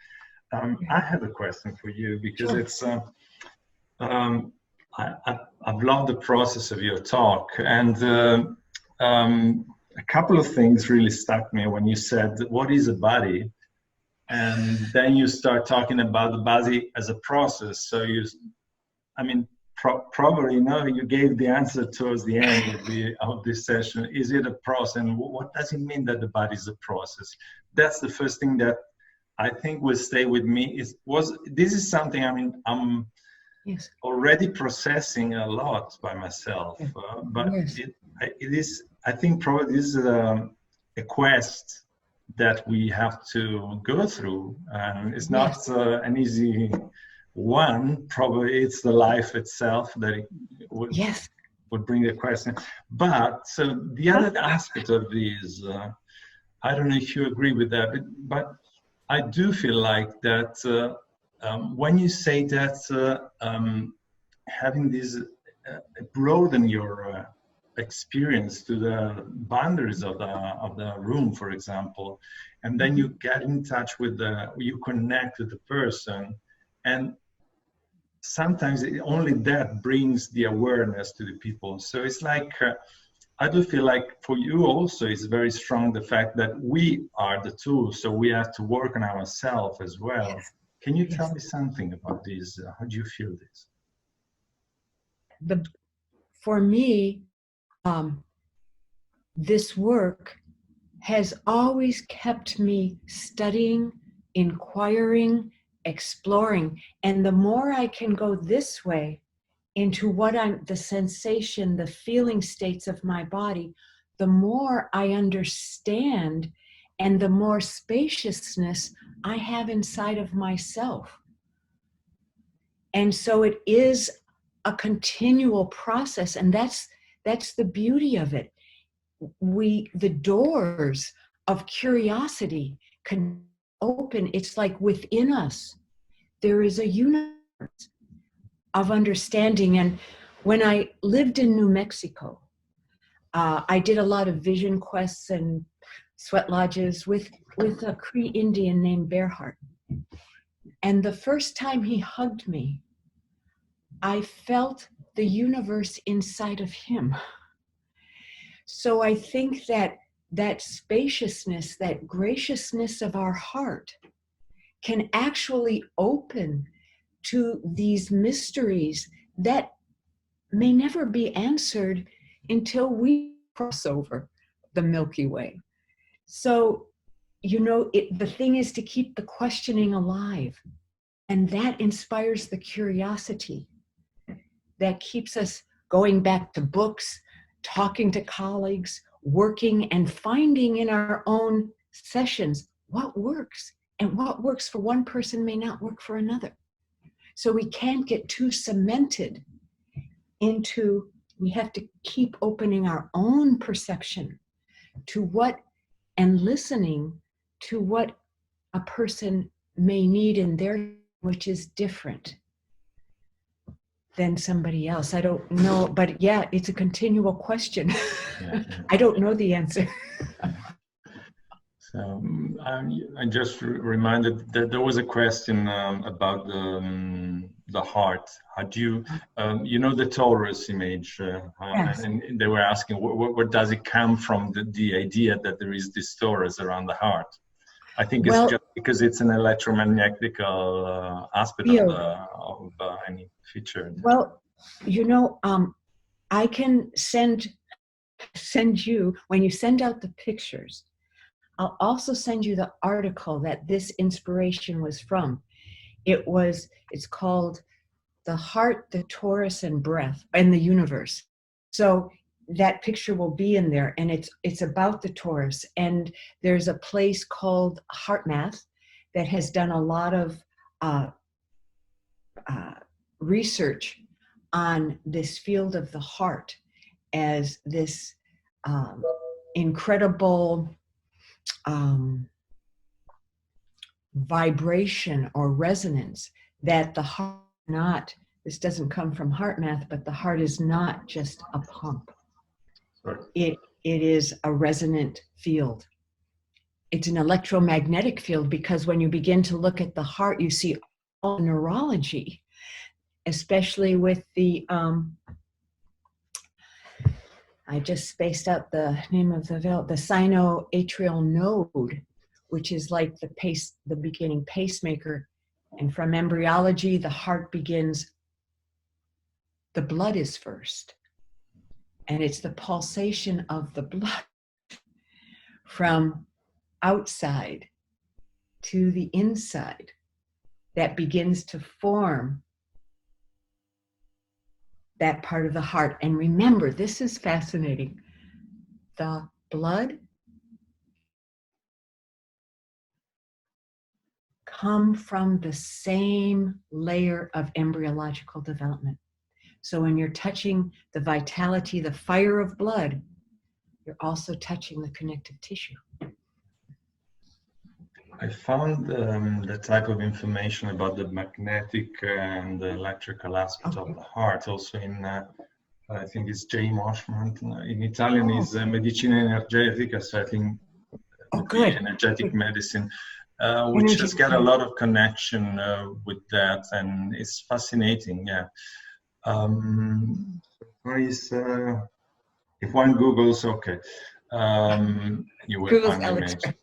I have a question for you, because it's I've loved the process of your talk, and a couple of things really stuck me when you said, "What is a body?" And then you start talking about the body as a process. So I mean, probably, you know, you gave the answer towards the end of this session. Is it a process? And what does it mean that the body is a process? That's the first thing that I think will stay with me. This is something, I mean, I'm Yes. already processing a lot by myself, but Yes. it is, I think probably this is a quest that we have to go through, and it's not an easy one. Probably it's the life itself that it would bring the question. But so the other aspect of this, I don't know if you agree with that, but I do feel like that when you say that having this broaden your experience to the boundaries of the room, for example, and then you get in touch with you connect with the person, and sometimes only that brings the awareness to the people. So it's like I do feel like for you also it's very strong the fact that we are the tools, so we have to work on ourselves as well. Yes. Can you tell me something about this? How do you feel this? For me, this work has always kept me studying, inquiring, exploring. And the more I can go this way into the sensation, the feeling states of my body, the more I understand and the more spaciousness I have inside of myself. And so it is a continual process, and that's the beauty of it. The doors of curiosity can open. It's like within us there is a universe of understanding. And when I lived in New Mexico, I did a lot of vision quests and sweat lodges with a Cree Indian named Bearheart. And the first time he hugged me, I felt the universe inside of him. So I think that spaciousness, that graciousness of our heart can actually open to these mysteries that may never be answered until we cross over the Milky Way. So, you know, the thing is to keep the questioning alive, and that inspires the curiosity that keeps us going back to books, talking to colleagues, working and finding in our own sessions what works, and what works for one person may not work for another. So we can't get too cemented into, we have to keep opening our own perception to what, and listening to what a person may need in their, which is different than somebody else. I don't know, but yeah, it's a continual question. I don't know the answer. So I just reminded that there was a question about the heart. How do you, you know, the torus image, yes. And they were asking, where does it come from, the idea that there is this torus around the heart? I think it's just because it's an electromagnetical aspect of any feature. Well, you know, I can send you, when you send out the pictures, I'll also send you the article that this inspiration was from. It's called The Heart, the Torus, and Breath, and the Universe. So that picture will be in there, and it's about the torus. And there's a place called HeartMath that has done a lot of research on this field of the heart as this incredible vibration or resonance, that the heart this doesn't come from HeartMath, but the heart is not just a pump. It is a resonant field. It's an electromagnetic field, because when you begin to look at the heart, you see all neurology especially with the, I just spaced out the name of the valve, the sinoatrial node, which is like the beginning pacemaker. And from embryology, the heart begins, the blood is first. And it's the pulsation of the blood from outside to the inside that begins to form that part of the heart. And remember, this is fascinating. The blood come from the same layer of embryological development. So when you're touching the vitality, the fire of blood, you're also touching the connective tissue. I found the type of information about the magnetic and the electrical aspect of the heart also in, I think it's J. Moshman. In Italian is Medicina Energetica, so I think energetic medicine, which has got a lot of connection with that, and it's fascinating. Yeah. If one Googles, okay, you will Google's find the image. Yeah.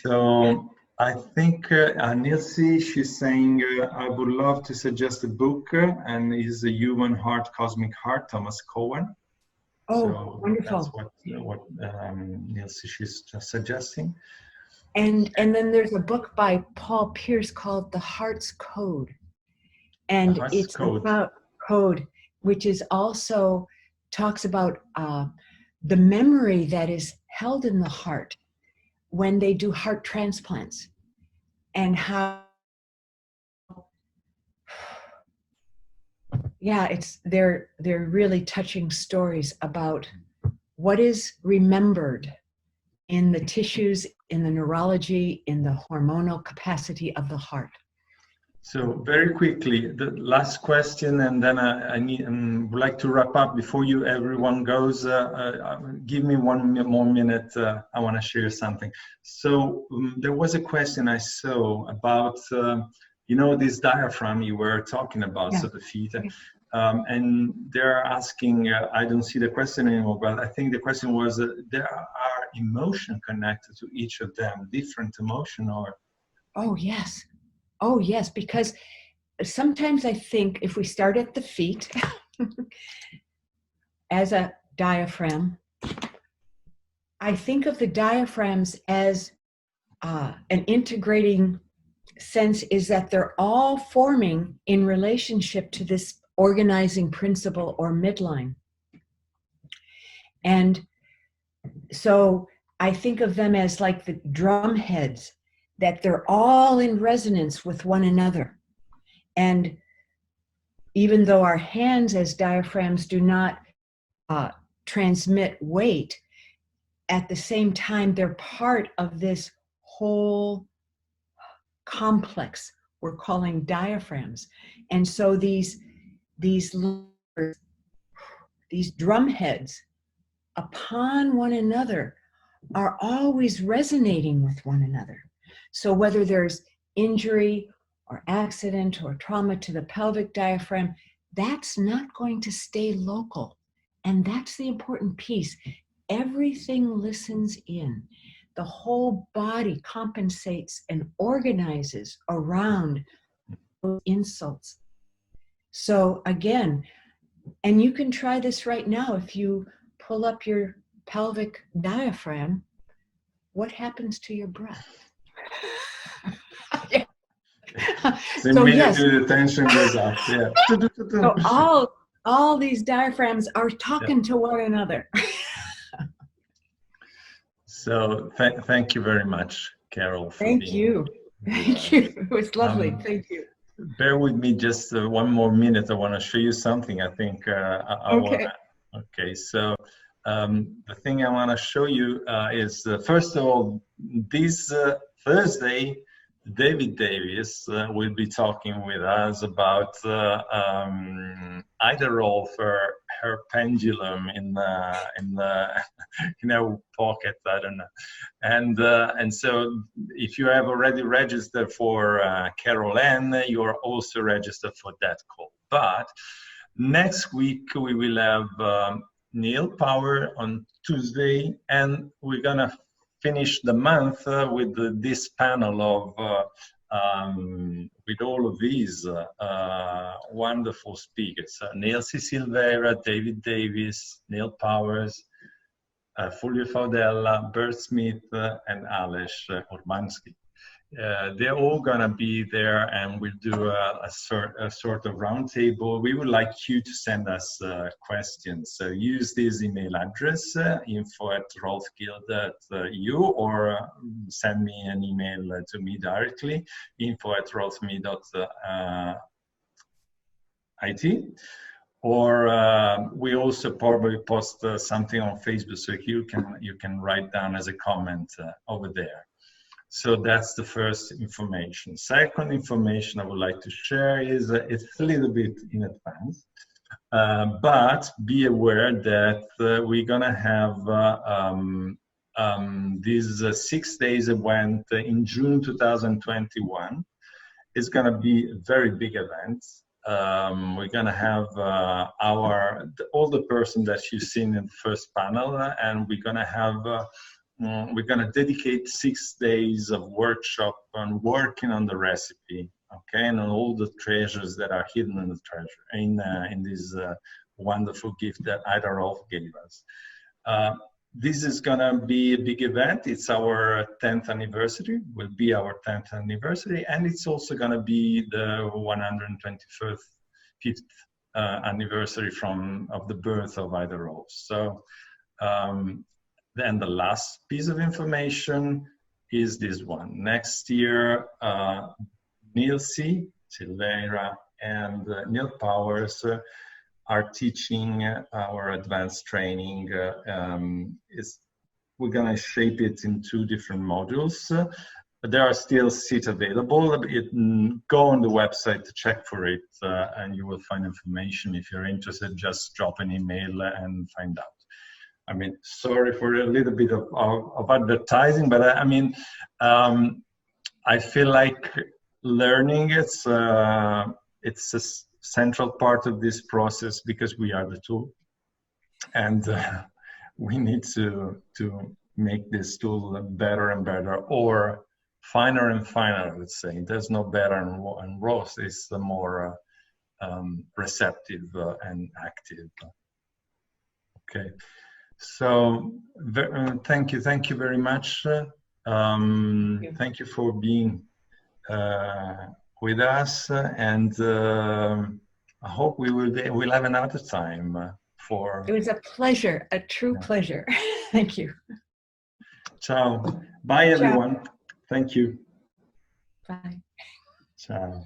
So I think Nilsi, she's saying, I would love to suggest a book, and it's A Human Heart, Cosmic Heart, Thomas Cowan. Oh, so wonderful. That's what Nilsi, she's just suggesting. And then there's a book by Paul Pierce called The Heart's Code. And it's about code, which is also talks about the memory that is held in the heart when they do heart transplants, and how, yeah, they're really touching stories about what is remembered in the tissues, in the neurology, in the hormonal capacity of the heart. So very quickly, the last question, and then I would like to wrap up before everyone goes. Give me one more minute. I want to share something. So there was a question I saw about, this diaphragm you were talking about, so the feet. And they're asking, I don't see the question anymore, but I think the question was, there are emotion connected to each of them, different emotion or? Oh, yes. Oh, yes, because sometimes I think if we start at the feet as a diaphragm, I think of the diaphragms as an integrating sense is that they're all forming in relationship to this organizing principle or midline. And so I think of them as like the drum heads, that they're all in resonance with one another. And even though our hands as diaphragms do not transmit weight, at the same time, they're part of this whole complex we're calling diaphragms. And so these drum heads upon one another are always resonating with one another. So whether there's injury or accident or trauma to the pelvic diaphragm, that's not going to stay local. And that's the important piece. Everything listens in. The whole body compensates and organizes around those insults. So again, and you can try this right now. If you pull up your pelvic diaphragm, what happens to your breath? So immediately the tension goes up. Yeah. So all these diaphragms are talking to one another. So thank you very much, Carol. Thank you. Thank you. It was lovely. Thank you. Bear with me just one more minute. I want to show you something. I think okay. So the thing I want to show you is first of all, this Thursday, David Davis will be talking with us about either role for her pendulum in her pocket. I don't know. And so if you have already registered for Carol Ann, you are also registered for that call. But next week we will have Neil Power on Tuesday, and we're gonna finish the month with this panel of with all of these wonderful speakers: Neil C. Silveira, David Davis, Neil Powers, Fulvio Faudella, Bert Smith, and Aleś Urbanski. They're all gonna be there, and we'll do a sort of roundtable. We would like you to send us questions. So use this email address, info@rolfguild.eu, or send me an email to me directly, info@rolfme.it. Or we also probably post something on Facebook, so you can write down as a comment over there. So that's the first information. Second information I would like to share is it's a little bit in advance, but be aware that we're gonna have this 6 days event in June 2021. It's gonna be a very big event. We're gonna have all the person that you've seen in the first panel, and we're gonna have we're going to dedicate 6 days of workshop on working on the recipe, okay, and on all the treasures that are hidden in the treasure in this wonderful gift that Ida Rolf gave us. This is going to be a big event. It's our 10th anniversary, will be our 10th anniversary, and it's also going to be the 125th anniversary of the birth of Ida Rolf. So then the last piece of information is this one. Next year, Neil C. Silveira and Neil Powers are teaching our advanced training. We're gonna shape it in 2 different modules. There are still seats available. Go on the website to check for it, and you will find information. If you're interested, just drop an email and find out. I mean, sorry for a little bit of advertising, but I mean, I feel like learning it's a central part of this process, because we are the tool, and we need to make this tool better and better, or finer and finer. I would say there's no better and worse. It's the more receptive and active. Okay. So thank you very much. Thank you for being with us, and I hope we'll have another time for. It was a pleasure, a true pleasure. Thank you. Ciao. Bye, everyone. Ciao. Thank you. Bye. Ciao.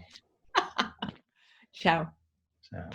Ciao. Ciao.